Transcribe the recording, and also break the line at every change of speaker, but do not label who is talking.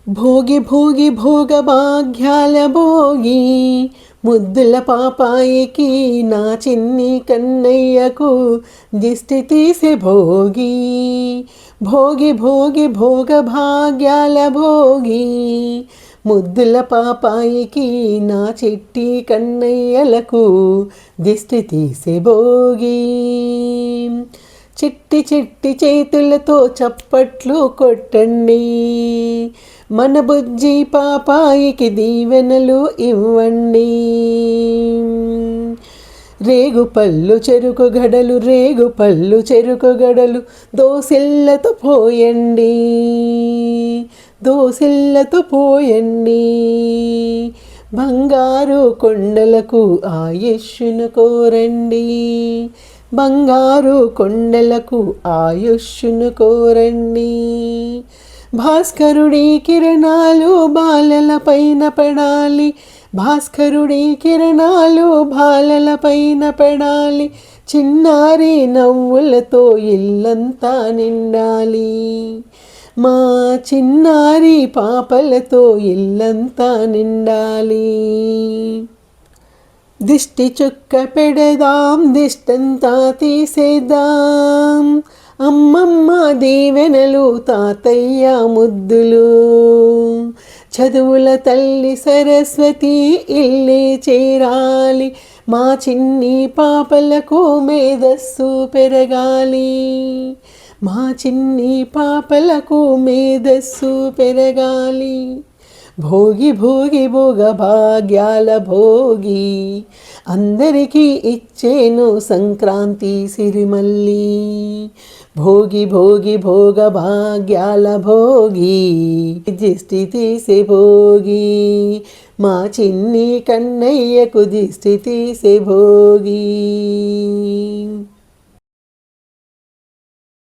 భోగి భోగి భోగ భాగ్యాల భోగి ముద్దుల పాపాయికి నా చిన్ని కన్నయ్యకు దిష్టి తీసే భోగి. భోగి భోగి భోగ భాగ్యాల భోగి ముద్దుల పాపాయికి నా చిట్టి కన్నయ్యలకు దిష్టి తీసే భోగి. చిట్టి చిట్టి చేతులతో చప్పట్లు కొట్టండి, మన బుజ్జి పాపాయికి దీవెనలు ఇవ్వండి. రేగు పళ్ళు చెరుకు గడలు, రేగు పళ్ళు చెరుకు గడలు దోసిళ్ళతో పోయండి, దోసిళ్ళతో పోయండి. బంగారు కొండలకు ఆయుష్ను కోరండి, బంగారు కొండలకు ఆయుష్ను కోరండి. భాస్కరుడి కిరణాలు బాలల పైన పడాలి, భాస్కరుడి కిరణాలు బాలల పైన పడాలి. చిన్నారి నవ్వులతో ఇల్లంతా నిండాలి, మా చిన్నారి పాపలతో ఇల్లంతా నిండాలి. దిష్టి చుక్క పెడదాం, దిష్టంతా తీసేద్దాం. అమ్మమ్మ దీవెనలు, తాతయ్య ముద్దులు, చదువుల తల్లి సరస్వతి ఇల్లే చేరాలి. మా చిన్ని పాపలకు మేధస్సు పెరగాలి, మా చిన్ని పాపలకు మేధస్సు పెరగాలి. భోగి భోగి భోగ భాగ్యాల భోగి అందరికీ ఇచ్చేను సంక్రాంతి సిరిమల్లి. భోగి భోగి భోగ భాగ్యాల భోగి దిష్టి తీసే భోగి, మా చిన్ని కన్నయ్యకు దిష్టి తీసే భోగి.